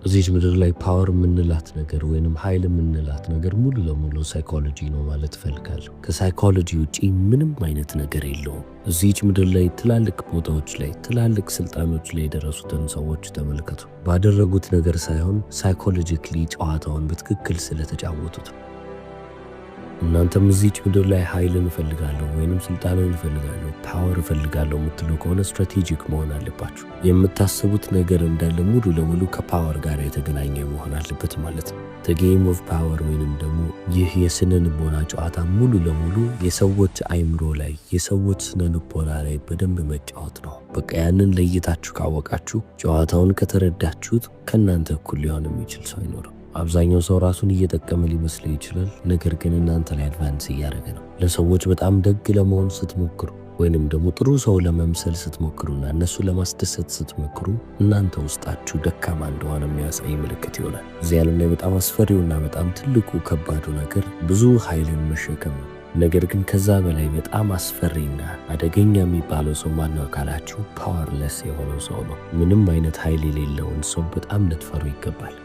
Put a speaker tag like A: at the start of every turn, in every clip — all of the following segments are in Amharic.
A: እዚች ምድር ላይ ፓወር የምንላት ነገር ወይንም ኃይል የምንላት ነገር ሙሉ ለሙሉ ሳይኮሎጂ ነው ማለት እፈልጋለሁ። ከሳይኮሎጂ ውጪ ምንም አይነት ነገር የለውም። እዚች ምድር ላይ ትላልቅ ቦታዎች ላይ ትላልቅ ስልጣኖች ላይ የደረሱትን ሰዎች ተመልከቱ። ባደረጉት ነገር ሳይሆን ሳይኮሎጂካሊ ጨዋታውን በትክክል ስለተጫወቱት። እናንተም እዚች ምድር ላይ ኃይልን እፈልጋለሁ ወይንም ስልጣንን እፈልጋለሁ ፓወር እፈልጋለሁ የምትሉ ከሆነ ስትራቴጂክ መሆን አለባችሁ። የምታስቡት ነገር እንዳለ ሙሉ ለሙሉ ከፓወር ጋር የተገናኘ መሆን አለበት ማለት ነው። ጌም ኦፍ ፓወር ወይንም ደግሞ ይህ የስነ ልቦና ጨዋታ ሙሉ ለሙሉ የሰዎች አይምሮ ላይ የሰዎች ስነ ልቦና ላይ በደንብ መጫወት ነው። በቃ ያንን ለይታችሁ ካወቃችሁ፣ ጨዋታውን ከተረዳችሁት ከእናንተ እኩል ሊሆን የሚችል ሰው አይኖርም። አብዛኛው ሰው ራሱን እየጠቀመ ሊመስለው ይችላል፣ ነገር ግን እናንተ ላይ አድቫንስ እያደረገ ነው። ለሰዎች በጣም ደግ ለመሆን ስትሞክሩ ወይንም ደግሞ ጥሩ ሰው ለመምሰል ስትሞክሩና እነሱ ለማስደሰት ስትሞክሩ እናንተ ውስጣችሁ ደካማ እንደሆነ የሚያሳይ ምልክት ይሆናል። እዚህ ዓለም ላይ በጣም አስፈሪውና በጣም ትልቁ ከባዱ ነገር ብዙ ኃይልን መሸከም ነው። ነገር ግን ከዛ በላይ በጣም አስፈሪና አደገኛ የሚባለው ሰው ማነው ካላችሁ ፓወርለስ የሆነው ሰው ነው። ምንም አይነት ኃይል የሌለውን ሰው በጣም ልትፈሩ ይገባል።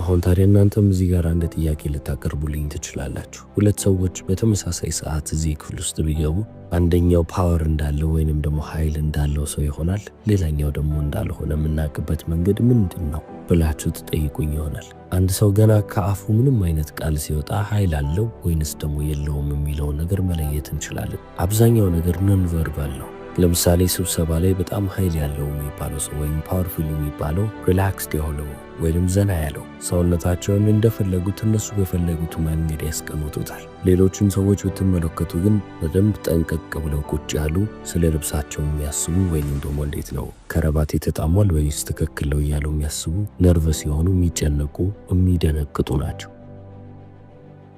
A: አሁን ታዲያ እናንተም እዚህ ጋር አንድ ጥያቄ ልታቀርቡልኝ ትችላላችሁ። ሁለት ሰዎች በተመሳሳይ ሰዓት እዚህ ክፍል ውስጥ ቢገቡ አንደኛው ፓወር እንዳለው ወይንም ደግሞ ኃይል እንዳለው ሰው ይሆናል፣ ሌላኛው ደግሞ እንዳልሆነ የምናውቅበት መንገድ ምንድን ነው ብላችሁ ትጠይቁኝ ይሆናል። አንድ ሰው ገና ከአፉ ምንም አይነት ቃል ሲወጣ ኃይል አለው ወይንስ ደግሞ የለውም የሚለውን ነገር መለየት እንችላለን። አብዛኛው ነገር ነን ቨርባል ነው። ለምሳሌ ስብሰባ ላይ በጣም ኃይል ያለው የሚባለው ሰው ወይም ፓወርፉል የሚባለው ሪላክስድ የሆነው ወይም ዘና ያለው ሰውነታቸውን እንደፈለጉት እነሱ በፈለጉት መንገድ ያስቀምጡታል። ሌሎችን ሰዎች ብትመለከቱ ግን በደንብ ጠንቀቅ ብለው ቁጭ ያሉ፣ ስለ ልብሳቸው የሚያስቡ ወይም ደግሞ እንዴት ነው ከረባት የተጣሟል ወይስ ትክክል ነው እያሉ የሚያስቡ፣ ነርቨስ የሆኑ የሚጨነቁ፣ የሚደነቅጡ ናቸው።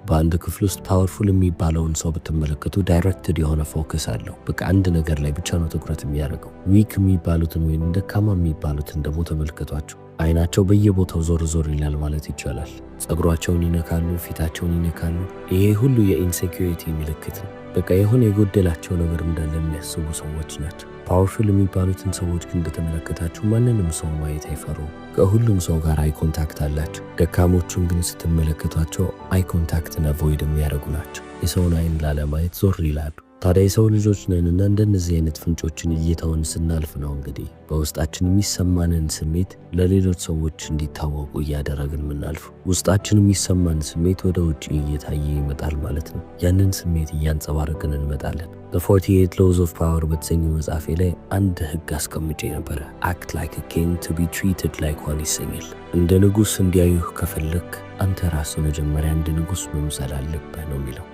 A: በአንድ ክፍል ውስጥ ፓወርፉል የሚባለውን ሰው ብትመለከቱ ዳይሬክትድ የሆነ ፎከስ አለው። በቃ አንድ ነገር ላይ ብቻ ነው ትኩረት የሚያደርገው። ዊክ የሚባሉትን ወይም ደካማ የሚባሉትን ደግሞ ተመልከቷቸው። አይናቸው በየቦታው ዞር ዞር ይላል ማለት ይቻላል። ጸጉራቸውን ይነካሉ፣ ፊታቸውን ይነካሉ። ይሄ ሁሉ የኢንሴኪሪቲ ምልክት ነው። በቃ የሆነ የጎደላቸው ነገር እንዳለ የሚያስቡ ሰዎች ናቸው። ፓወርፉል የሚባሉትን ሰዎች ግን እንደተመለከታችሁ ማንንም ሰው ማየት አይፈሩ። ከሁሉም ሰው ጋር አይ ኮንታክት አላቸው። ደካሞቹን ግን ስትመለከቷቸው አይ ኮንታክትን አቮይድ የሚያደርጉ ናቸው። የሰውን አይን ላለማየት ዞር ይላሉ። ታዲያ የሰው ልጆች ነንና እንደነዚህ አይነት ፍንጮችን እየተውን ስናልፍ ነው እንግዲህ በውስጣችን የሚሰማንን ስሜት ለሌሎች ሰዎች እንዲታወቁ እያደረግን የምናልፉ። ውስጣችን የሚሰማን ስሜት ወደ ውጭ እየታየ ይመጣል ማለት ነው። ያንን ስሜት እያንጸባረቅን እንመጣለን። The 48 Laws of Power በተሰኘው መጽሐፌ ላይ አንድ ህግ አስቀምጬ ነበረ። አክት ላይክ a king to be treated like one ይሰኛል። እንደ ንጉሥ እንዲያዩህ ከፈለክ አንተ ራስህ መጀመሪያ እንደ ንጉሥ መምሰል አለብህ ነው የሚለው።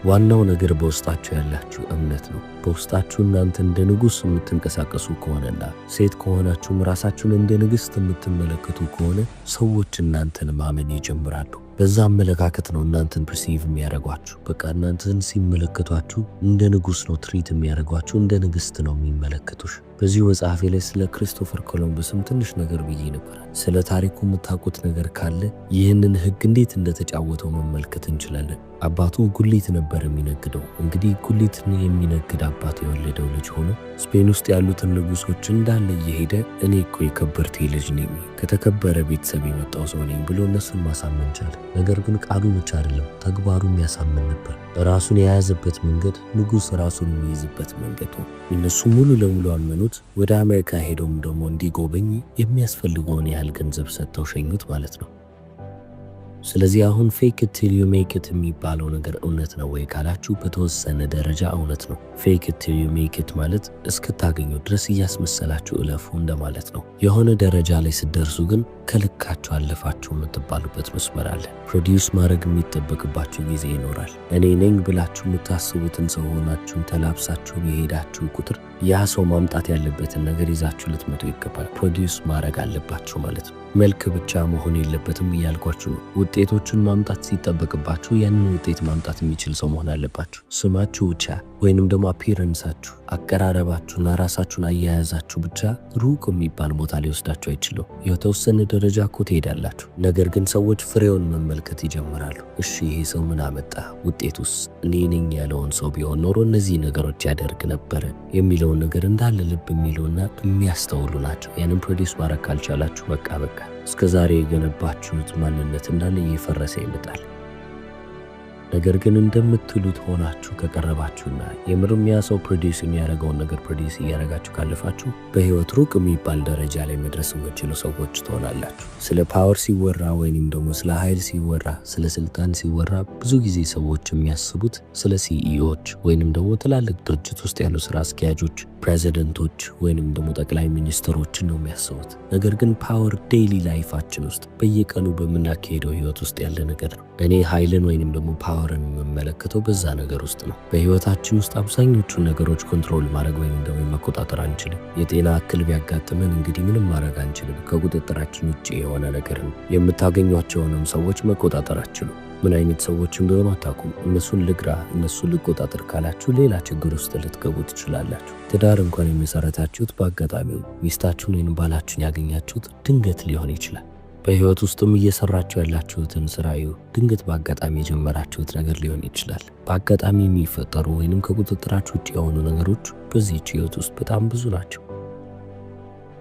A: ዋናው ነገር በውስጣችሁ ያላችሁ እምነት ነው። በውስጣችሁ እናንተ እንደ ንጉሥ የምትንቀሳቀሱ ከሆነና ሴት ከሆናችሁም ራሳችሁን እንደ ንግሥት የምትመለከቱ ከሆነ ሰዎች እናንተን ማመን ይጀምራሉ። በዛ አመለካከት ነው እናንተን ፕርሲቭ የሚያደርጓችሁ። በቃ እናንተን ሲመለከቷችሁ እንደ ንጉሥ ነው ትሪት የሚያደርጓችሁ፣ እንደ ንግሥት ነው የሚመለከቱሽ። በዚሁ መጽሐፌ ላይ ስለ ክሪስቶፈር ኮሎምበስም ትንሽ ነገር ብዬ ነበር። ስለ ታሪኩ የምታውቁት ነገር ካለ ይህንን ህግ እንዴት እንደተጫወተው መመልከት እንችላለን። አባቱ ጉሊት ነበር የሚነግደው። እንግዲህ ጉሊትን የሚነግድ አባት የወለደው ልጅ ሆኖ ስፔን ውስጥ ያሉትን ንጉሶች እንዳለ እየሄደ እኔ እኮ የከበርቴ ልጅ ነኝ፣ ከተከበረ ቤተሰብ የመጣው ሰው ነኝ ብሎ እነሱን ማሳመን ቻለ። ነገር ግን ቃሉ ብቻ አይደለም ተግባሩ የሚያሳምን ነበር። ራሱን የያዘበት መንገድ ንጉሥ ራሱን የሚይዝበት መንገድ ነው። እነሱ ሙሉ ለሙሉ አመኑት። ወደ አሜሪካ ሄዶም ደግሞ እንዲጎበኝ የሚያስፈልገውን ያህል ገንዘብ ሰጥተው ሸኙት ማለት ነው። ስለዚህ አሁን ፌክ ኢት ቲል ዩ ሜክ ኢት የሚባለው ነገር እውነት ነው ወይ ካላችሁ በተወሰነ ደረጃ እውነት ነው። ፌክ ኢት ቲል ዩ ሜክ ኢት ማለት እስክታገኙ ድረስ እያስመሰላችሁ እለፉ እንደማለት ነው። የሆነ ደረጃ ላይ ስትደርሱ ግን ከልካችሁ አለፋችሁ የምትባሉበት መስመር አለ። ፕሮዲውስ ማድረግ የሚጠበቅባችሁ ጊዜ ይኖራል። እኔ ነኝ ብላችሁ የምታስቡትን ሰው ሆናችሁ ተላብሳችሁ የሄዳችሁ ቁጥር ያ ሰው ማምጣት ያለበትን ነገር ይዛችሁ ልትመጡ ይገባል። ፕሮዲውስ ማድረግ አለባችሁ ማለት ነው። መልክ ብቻ መሆን የለበትም እያልኳችሁ ነው። ውጤቶችን ማምጣት ሲጠበቅባችሁ ያንን ውጤት ማምጣት የሚችል ሰው መሆን አለባችሁ። ስማችሁ ብቻ ወይንም ደግሞ አፒረንሳችሁ፣ አቀራረባችሁና ራሳችሁን አያያዛችሁ ብቻ ሩቅ የሚባል ቦታ ሊወስዳችሁ አይችልም። የተወሰነ ደረጃ እኮ ትሄዳላችሁ። ነገር ግን ሰዎች ፍሬውን መመልከት ይጀምራሉ። እሺ ይሄ ሰው ምን አመጣ? ውጤቱስ? እኔ ነኝ ያለውን ሰው ቢሆን ኖሮ እነዚህ ነገሮች ያደርግ ነበረ የሚለውን ነገር እንዳለ ልብ የሚሉና የሚያስተውሉ ናቸው። ያንን ፕሮዲስ ማድረግ ካልቻላችሁ በቃ እስከ ዛሬ የገነባችሁት ማንነት እንዳለ እየፈረሰ ይመጣል። ነገር ግን እንደምትሉት ሆናችሁ ከቀረባችሁና የምርም ያ ሰው ፕሮዲስ የሚያደርገውን ነገር ፕሮዲስ እያደረጋችሁ ካለፋችሁ በህይወት ሩቅ የሚባል ደረጃ ላይ መድረስ የምትችሉ ሰዎች ትሆናላችሁ። ስለ ፓወር ሲወራ ወይንም ደግሞ ስለ ኃይል ሲወራ፣ ስለ ስልጣን ሲወራ ብዙ ጊዜ ሰዎች የሚያስቡት ስለ ሲኢኦዎች ወይንም ደግሞ ትላልቅ ድርጅት ውስጥ ያሉ ስራ አስኪያጆች፣ ፕሬዚደንቶች ወይንም ደግሞ ጠቅላይ ሚኒስትሮችን ነው የሚያስቡት። ነገር ግን ፓወር ዴይሊ ላይፋችን ውስጥ በየቀኑ በምናካሄደው ህይወት ውስጥ ያለ ነገር ነው። እኔ ኃይልን ወይንም ደግሞ ፓወርን የምመለከተው በዛ ነገር ውስጥ ነው። በህይወታችን ውስጥ አብዛኞቹን ነገሮች ኮንትሮል ማድረግ ወይንም ደግሞ መቆጣጠር አንችልም። የጤና እክል ቢያጋጥመን እንግዲህ ምንም ማድረግ አንችልም። ከቁጥጥራችን ውጭ የሆነ ነገር ነው። የምታገኟቸውንም ሰዎች መቆጣጠር አትችሉም። ምን አይነት ሰዎች እንደሆኑ አታውቁም። እነሱን ልግራ፣ እነሱን ልቆጣጠር ካላችሁ ሌላ ችግር ውስጥ ልትገቡ ትችላላችሁ። ትዳር እንኳን የመሰረታችሁት በአጋጣሚው ሚስታችሁን ወይም ባላችሁን ያገኛችሁት ድንገት ሊሆን ይችላል። በህይወት ውስጥም እየሰራችሁ ያላችሁትን ስራ ድንገት በአጋጣሚ የጀመራችሁት ነገር ሊሆን ይችላል። በአጋጣሚ የሚፈጠሩ ወይንም ከቁጥጥራችሁ ውጭ የሆኑ ነገሮች በዚህች ህይወት ውስጥ በጣም ብዙ ናቸው።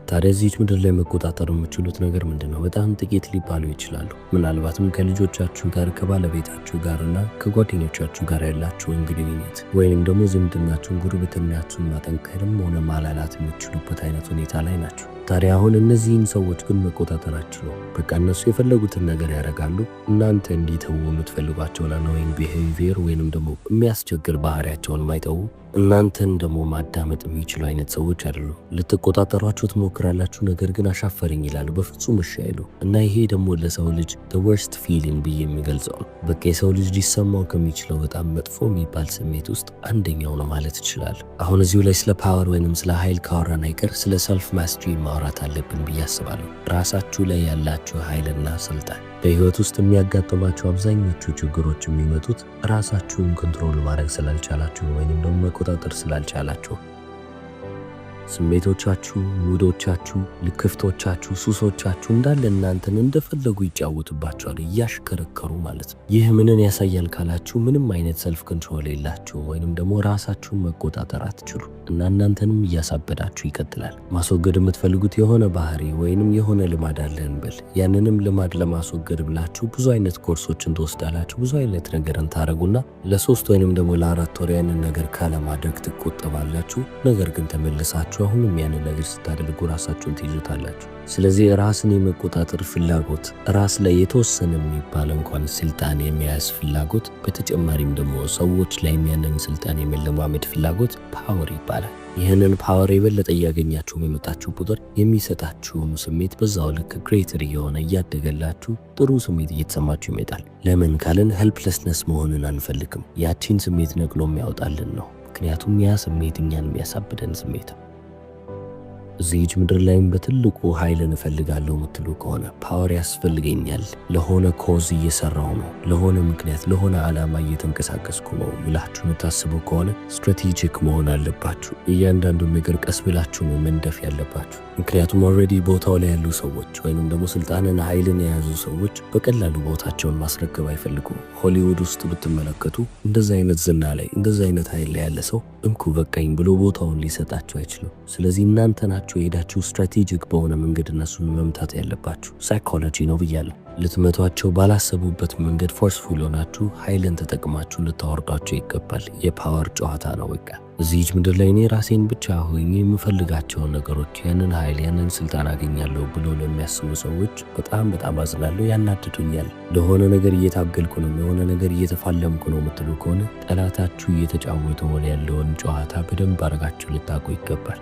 A: ታዲያ እዚች ምድር ላይ መቆጣጠር የምትችሉት ነገር ምንድነው? በጣም ጥቂት ሊባሉ ይችላሉ። ምናልባትም ከልጆቻችሁ ጋር፣ ከባለቤታችሁ ጋርና ከጓደኞቻችሁ ጋር ያላችሁን ግንኙነት ወይንም ደግሞ ዝምድናችሁን፣ ጉርብትናችሁን ማጠንከርም ሆነ ማላላት የምትችሉበት አይነት ሁኔታ ላይ ናቸው። ታዲያ አሁን እነዚህን ሰዎች ግን መቆጣጠር አትችሉም። በቃ እነሱ የፈለጉትን ነገር ያደርጋሉ። እናንተ እንዲተዉ የምትፈልጓቸውን አኖይንግ ቢሄቪየር ወይንም ደግሞ የሚያስቸግር ባህሪያቸውን ማይተዉ እናንተን ደግሞ ማዳመጥ የሚችሉ አይነት ሰዎች አይደሉም። ልትቆጣጠሯቸው ትሞክራላችሁ፣ ነገር ግን አሻፈረኝ ይላሉ። በፍጹም እሺ አይሉ እና ይሄ ደግሞ ለሰው ልጅ the worst feeling ብዬ የሚገልጸው ነው። በቃ የሰው ልጅ ሊሰማው ከሚችለው በጣም መጥፎ የሚባል ስሜት ውስጥ አንደኛው ነው ማለት ይችላል። አሁን እዚሁ ላይ ስለ ፓወር ወይንም ስለ ኃይል ካወራን አይቀር ስለ ሰልፍ ማስትሪ ማውራት አለብን ብዬ አስባለሁ። ራሳችሁ ላይ ያላችሁ ኃይልና ስልጣን። በህይወት ውስጥ የሚያጋጥማቸው አብዛኞቹ ችግሮች የሚመጡት ራሳችሁን ኮንትሮል ማድረግ ስላልቻላችሁ ወይንም ደግሞ መቆጣጠር ስላልቻላችሁ። ስሜቶቻችሁ፣ ሙዶቻችሁ፣ ልክፍቶቻችሁ፣ ሱሶቻችሁ እንዳለ እናንተን እንደፈለጉ ይጫወቱባቸዋል፣ እያሽከረከሩ ማለት ነው። ይህ ምንን ያሳያል ካላችሁ ምንም አይነት ሰልፍ ኮንትሮል የላችሁ ወይንም ደግሞ ራሳችሁን መቆጣጠር አትችሉ እና እናንተንም እያሳበዳችሁ ይቀጥላል። ማስወገድ የምትፈልጉት የሆነ ባህሪ ወይንም የሆነ ልማድ አለ እንበል። ያንንም ልማድ ለማስወገድ ብላችሁ ብዙ አይነት ኮርሶችን ትወስዳላችሁ፣ ብዙ አይነት ነገርን ታረጉና ለ3 ወይንም ደግሞ ለ4 ወር ያንን ነገር ካለማድረግ ትቆጠባላችሁ። ነገር ግን ተመልሳችሁ አሁንም ያንን ነገር ስታደርጉ ራሳችሁን ትይዙታላችሁ። ስለዚህ ራስን የመቆጣጠር ፍላጎት፣ ራስ ላይ የተወሰነ የሚባል እንኳን ስልጣን የመያዝ ፍላጎት፣ በተጨማሪም ደግሞ ሰዎች ላይ ያንን ስልጣን የመለማመድ ፍላጎት ፓወር ይባላል። ይህንን ፓወር የበለጠ እያገኛችሁ የመጣችሁ ቁጥር የሚሰጣችሁም ስሜት በዛው ልክ ግሬተር እየሆነ እያደገላችሁ ጥሩ ስሜት እየተሰማችሁ ይመጣል። ለምን ካልን ሄልፕለስነስ መሆንን አንፈልግም። ያቺን ስሜት ነቅሎ የሚያወጣልን ነው። ምክንያቱም ያ ስሜት እኛን የሚያሳብደን ስሜት ነው። እዚህች ምድር ላይም በትልቁ ኃይልን እፈልጋለሁ የምትሉ ከሆነ ፓወር ያስፈልገኛል፣ ለሆነ ኮዝ እየሰራው ነው፣ ለሆነ ምክንያት ለሆነ ዓላማ እየተንቀሳቀስኩ ነው ብላችሁ የምታስቡ ከሆነ ስትራቴጂክ መሆን አለባችሁ። እያንዳንዱን ነገር ቀስ ብላችሁ ነው መንደፍ ያለባችሁ። ምክንያቱም ኦልሬዲ ቦታው ላይ ያሉ ሰዎች ወይንም ደግሞ ስልጣንና ኃይልን የያዙ ሰዎች በቀላሉ ቦታቸውን ማስረከብ አይፈልጉም። ሆሊውድ ውስጥ ብትመለከቱ እንደዛ አይነት ዝና ላይ እንደዛ አይነት ኃይል ላይ ያለ ሰው እንኩ በቃኝ ብሎ ቦታውን ሊሰጣቸው አይችልም። ስለዚህ እናንተ ናችሁ ሄዳችሁ ስትራቴጂክ በሆነ መንገድ እነሱን መምታት ያለባችሁ። ሳይኮሎጂ ነው ብያለሁ። ልትመቷቸው ባላሰቡበት መንገድ ፎርስፉል ሆናችሁ ኃይልን ተጠቅማችሁ ልታወርዷቸው ይገባል። የፓወር ጨዋታ ነው በቃ። እዚህች ምድር ላይ እኔ ራሴን ብቻ ሆኜ የምፈልጋቸውን ነገሮች ያንን ኃይል ያንን ስልጣን አገኛለሁ ብሎ ለሚያስቡ ሰዎች በጣም አዝናለሁ፣ ያናድዱኛል። ለሆነ ነገር እየታገልኩ ነው፣ ለሆነ ነገር እየተፋለምኩ ነው የምትሉ ከሆነ ጠላታችሁ እየተጫወተው ያለውን ጨዋታ በደንብ አድርጋችሁ ልታውቁ ይገባል።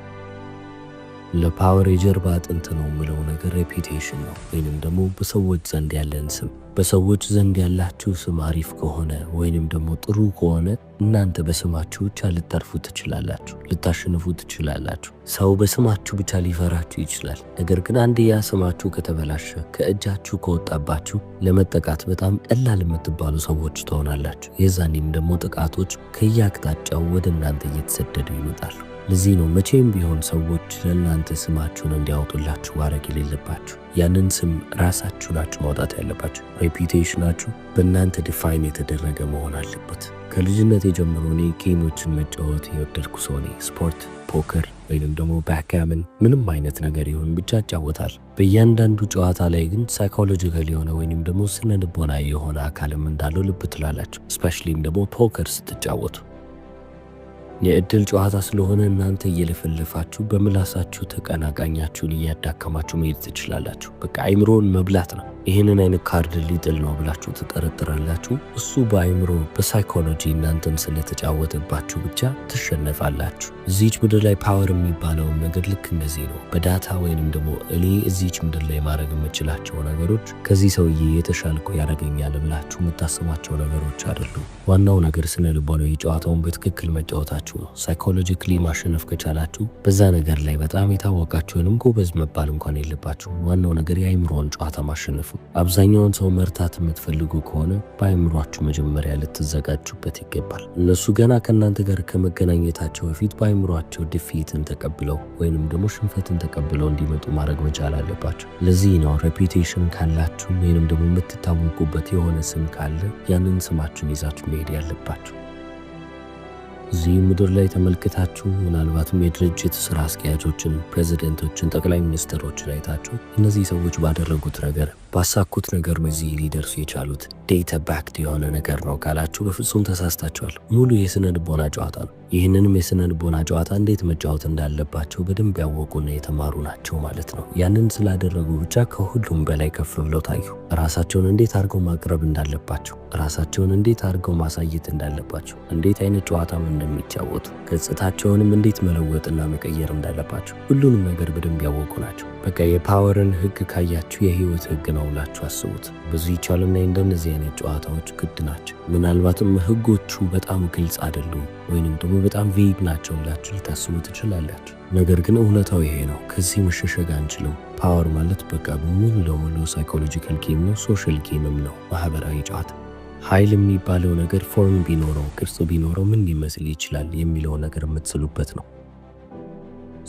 A: ለፓወር የጀርባ አጥንት ነው የምለው ነገር ሬፒቴሽን ነው ወይንም ደግሞ በሰዎች ዘንድ ያለን ስም። በሰዎች ዘንድ ያላችሁ ስም አሪፍ ከሆነ ወይንም ደግሞ ጥሩ ከሆነ እናንተ በስማችሁ ብቻ ልታርፉ ትችላላችሁ፣ ልታሸንፉ ትችላላችሁ። ሰው በስማችሁ ብቻ ሊፈራችሁ ይችላል። ነገር ግን አንድ ያ ስማችሁ ከተበላሸ፣ ከእጃችሁ ከወጣባችሁ ለመጠቃት በጣም ቀላል የምትባሉ ሰዎች ትሆናላችሁ። የዛኔም ደግሞ ጥቃቶች ከየአቅጣጫው ወደ እናንተ እየተሰደዱ ይመጣሉ። ለዚህ ነው መቼም ቢሆን ሰዎች ለእናንተ ስማችሁን እንዲያወጡላችሁ ማድረግ የሌለባችሁ። ያንን ስም ራሳችሁ ናችሁ ማውጣት ያለባችሁ። ሬፒቴሽናችሁ በእናንተ ዲፋይን የተደረገ መሆን አለበት። ከልጅነት የጀምሮ እኔ ጌሞችን መጫወት የወደድኩ ሰው ነኝ። ስፖርት፣ ፖከር ወይንም ደግሞ ባክጋመን ምንም አይነት ነገር ይሁን ብቻ እጫወታል። በእያንዳንዱ ጨዋታ ላይ ግን ሳይኮሎጂካል የሆነ ወይንም ደግሞ ስነ ልቦናዊ የሆነ አካልም እንዳለው ልብ ትላላችሁ። ስፔሻሊም ደግሞ ፖከር ስትጫወቱ የእድል ጨዋታ ስለሆነ እናንተ እየለፈለፋችሁ በምላሳችሁ ተቀናቃኛችሁን እያዳከማችሁ መሄድ ትችላላችሁ። በቃ አይምሮን መብላት ነው። ይህንን አይነት ካርድ ሊጥል ነው ብላችሁ ትጠረጥራላችሁ። እሱ በአይምሮ በሳይኮሎጂ እናንተን ስለተጫወተባችሁ ብቻ ትሸነፋላችሁ። እዚች ምድር ላይ ፓወር የሚባለውን ነገር ልክ እንደዚህ ነው። በዳታ ወይንም ደግሞ እኔ እዚች ምድር ላይ ማድረግ የምችላቸው ነገሮች ከዚህ ሰውዬ የተሻልኩ ያደርገኛል ብላችሁ የምታስቧቸው ነገሮች አይደሉም። ዋናው ነገር ስነ ልቦናዊ ጨዋታውን በትክክል መጫወታችሁ ነው። ሳይኮሎጂካሊ ማሸነፍ ከቻላችሁ በዛ ነገር ላይ በጣም የታወቃችሁንም ጎበዝ መባል እንኳን የለባችሁ። ዋናው ነገር የአይምሮን ጨዋታ ማሸነፍ። አብዛኛውን ሰው መርታት የምትፈልጉ ከሆነ በአይምሯችሁ መጀመሪያ ልትዘጋጁበት ይገባል። እነሱ ገና ከእናንተ ጋር ከመገናኘታቸው በፊት በአይምሯቸው ድፊትን ተቀብለው ወይንም ደግሞ ሽንፈትን ተቀብለው እንዲመጡ ማድረግ መቻል አለባቸው። ለዚህ ነው ሬፒቴሽን ካላችሁ ወይንም ደግሞ የምትታወቁበት የሆነ ስም ካለ ያንን ስማችሁን ይዛችሁ መሄድ ያለባችሁ። እዚህ ምድር ላይ ተመልክታችሁ ምናልባትም የድርጅት ስራ አስኪያጆችን፣ ፕሬዚደንቶችን፣ ጠቅላይ ሚኒስትሮችን አይታችሁ እነዚህ ሰዎች ባደረጉት ነገር ባሳኩት ነገር በዚህ ሊደርሱ የቻሉት ዴታ ባክድ የሆነ ነገር ነው ካላችሁ በፍጹም ተሳስታችኋል። ሙሉ የስነ ልቦና ጨዋታ ነው። ይህንንም የስነ ልቦና ጨዋታ እንዴት መጫወት እንዳለባቸው በደንብ ያወቁና የተማሩ ናቸው ማለት ነው። ያንን ስላደረጉ ብቻ ከሁሉም በላይ ከፍ ብለው ታዩ። ራሳቸውን እንዴት አድርገው ማቅረብ እንዳለባቸው፣ ራሳቸውን እንዴት አድርገው ማሳየት እንዳለባቸው፣ እንዴት አይነት ጨዋታም እንደሚጫወቱ፣ ገጽታቸውንም እንዴት መለወጥና መቀየር እንዳለባቸው ሁሉንም ነገር በደንብ ያወቁ ናቸው። በቃ የፓወርን ህግ ካያችሁ የህይወት ህግ ነው ብላችሁ አስቡት። በዚህ ዓለም ላይ እንደነዚህ አይነት ጨዋታዎች ግድ ናቸው። ምናልባትም ህጎቹ በጣም ግልጽ አይደሉም ወይንም ደግሞ በጣም ቬግ ናቸው ብላችሁ ልታስቡ ትችላላችሁ። ነገር ግን እውነታው ይሄ ነው። ከዚህ መሸሸግ አንችልም። ፓወር ማለት በቃ ሙሉ ለሙሉ ሳይኮሎጂካል ጌም ነው፣ ሶሻል ጌምም ነው፣ ማህበራዊ ጨዋታ። ኃይል የሚባለው ነገር ፎርም ቢኖረው ቅርጽ ቢኖረው ምን ሊመስል ይችላል የሚለው ነገር የምትስሉበት ነው።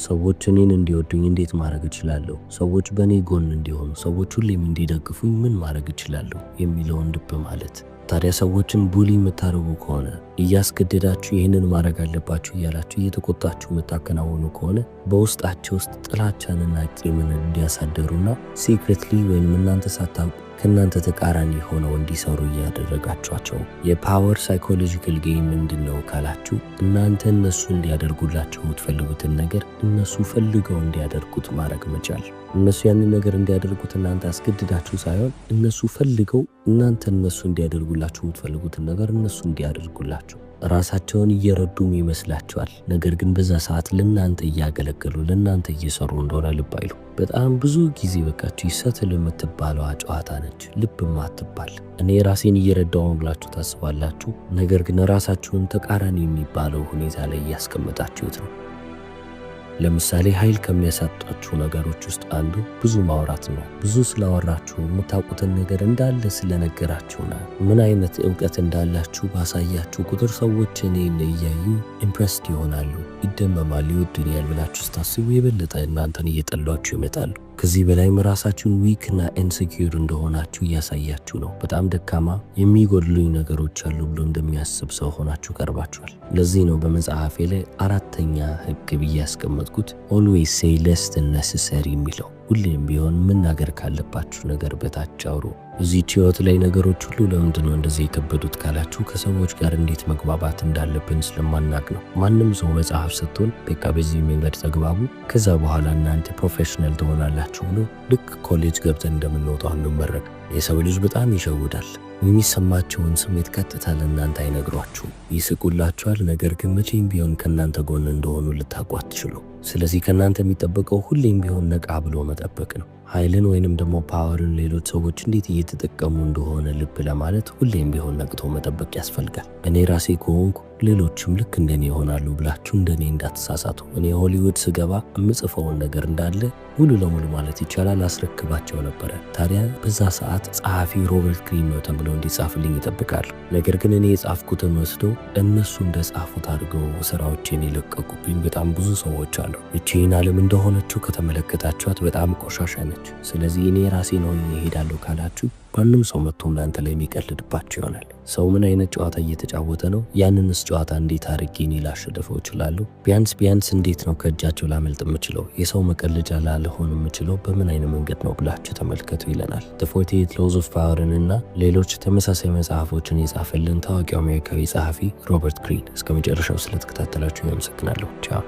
A: ሰዎች እኔን እንዲወዱኝ እንዴት ማድረግ እችላለሁ? ሰዎች በእኔ ጎን እንዲሆኑ፣ ሰዎች ሁሌም እንዲደግፉኝ ምን ማድረግ እችላለሁ የሚለውን ልብ ማለት። ታዲያ ሰዎችን ቡሊ የምታደርጉ ከሆነ እያስገደዳችሁ ይህንን ማድረግ አለባችሁ እያላችሁ እየተቆጣችሁ የምታከናውኑ ከሆነ በውስጣቸው ውስጥ ጥላቻንና ቂምን እንዲያሳደሩና ሲክሬትሊ ወይም እናንተ ሳታውቁ ከእናንተ ተቃራኒ ሆነው እንዲሰሩ እያደረጋችኋቸው። የፓወር ሳይኮሎጂካል ጌም ምንድን ነው ካላችሁ እናንተ እነሱ እንዲያደርጉላቸው የምትፈልጉትን ነገር እነሱ ፈልገው እንዲያደርጉት ማድረግ መቻል። እነሱ ያንን ነገር እንዲያደርጉት እናንተ አስገድዳችሁ ሳይሆን እነሱ ፈልገው እናንተ እነሱ እንዲያደርጉላችሁ የምትፈልጉትን ነገር እነሱ እንዲያደርጉላችሁ። ራሳቸውን እየረዱም ይመስላቸዋል። ነገር ግን በዛ ሰዓት ለእናንተ እያገለገሉ ለእናንተ እየሰሩ እንደሆነ ልብ አይሉ። በጣም ብዙ ጊዜ በቃችሁ ሰትል የምትባለዋ ጨዋታ ነች፣ ልብ ማትባል። እኔ ራሴን እየረዳው ብላችሁ ታስባላችሁ፣ ነገር ግን ራሳችሁን ተቃራኒ የሚባለው ሁኔታ ላይ እያስቀመጣችሁት ነው። ለምሳሌ ኃይል ከሚያሳጣችሁ ነገሮች ውስጥ አንዱ ብዙ ማውራት ነው። ብዙ ስላወራችሁ የምታውቁትን ነገር እንዳለ ስለነገራችሁና ምን አይነት እውቀት እንዳላችሁ ባሳያችሁ ቁጥር ሰዎች እኔን እያዩ ኢምፕረስድ ይሆናሉ፣ ይደመማሉ፣ ይወዱኛል ብላችሁ ስታስቡ የበለጠ እናንተን እየጠሏችሁ ይመጣሉ። ከዚህ በላይም ራሳችሁን ዊክና ኢንሴኪዩር እንደሆናችሁ እያሳያችሁ ነው። በጣም ደካማ፣ የሚጎድሉኝ ነገሮች አሉ ብሎ እንደሚያስብ ሰው ሆናችሁ ቀርባችኋል። ለዚህ ነው በመጽሐፌ ላይ አራተኛ ህግ ብዬ ያስቀመጥኩት ኦልዌይስ ሴይ ለስ ዛን ነሰሰሪ የሚለው። ሁሌም ቢሆን መናገር ካለባችሁ ነገር በታች አውሩ። እዚህ ህይወት ላይ ነገሮች ሁሉ ለምንድን ነው እንደዚህ የከበዱት ካላችሁ ከሰዎች ጋር እንዴት መግባባት እንዳለብን ስለማናቅ ነው። ማንም ሰው መጽሐፍ ሰጥቶን በቃ በዚህ መንገድ ተግባቡ ከዛ በኋላ እናንተ ፕሮፌሽናል ትሆናላችሁ ብሎ ልክ ኮሌጅ ገብተን እንደምንወጣው አንመረቅ። የሰው ልጅ በጣም ይሸውዳል። የሚሰማቸውን ስሜት ቀጥታ ለእናንተ አይነግሯችሁም። ይስቁላችኋል፣ ነገር ግን መቼም ቢሆን ከእናንተ ጎን እንደሆኑ ልታውቁ አትችሉ። ስለዚህ ከእናንተ የሚጠበቀው ሁሌም ቢሆን ነቃ ብሎ መጠበቅ ነው። ኃይልን ወይንም ደግሞ ፓወርን ሌሎች ሰዎች እንዴት እየተጠቀሙ እንደሆነ ልብ ለማለት ሁሌም ቢሆን ነቅቶ መጠበቅ ያስፈልጋል። እኔ ራሴ ከሆንኩ ሌሎችም ልክ እንደኔ ይሆናሉ ብላችሁ እንደኔ እንዳትሳሳቱ። እኔ ሆሊውድ ስገባ የምጽፈውን ነገር እንዳለ ሙሉ ለሙሉ ማለት ይቻላል አስረክባቸው ነበረ። ታዲያ በዛ ሰዓት ጸሐፊ ሮበርት ግሪን ነው ተብሎ እንዲጻፍልኝ ይጠብቃሉ። ነገር ግን እኔ የጻፍኩትን ወስዶ እነሱ እንደጻፉት አድርገው ስራዎቼን የለቀቁብኝ በጣም ብዙ ሰዎች አሉ። እቺን ዓለም እንደሆነችው ከተመለከታችኋት በጣም ቆሻሻ ነች። ስለዚህ እኔ ራሴ ነው እሄዳለሁ ካላችሁ ማንም ሰው መጥቶ እናንተ ላይ የሚቀልድባቸው ይሆናል። ሰው ምን አይነት ጨዋታ እየተጫወተ ነው? ያንንስ ጨዋታ እንዴት አድርጌ እኔ ላሸንፈው እችላለሁ? ቢያንስ እንዴት ነው ከእጃቸው ላመልጥ የምችለው? የሰው መቀለጃ ላለሆን የምችለው በምን አይነት መንገድ ነው ብላችሁ ተመልከቱ ይለናል። The 48 Laws of Powerን እና ሌሎች ተመሳሳይ መጽሐፎችን የጻፈልን ታዋቂው አሜሪካዊ ጸሐፊ ሮበርት ግሪን። እስከ መጨረሻው ስለተከታተላችሁ አመሰግናለሁ። ቻው።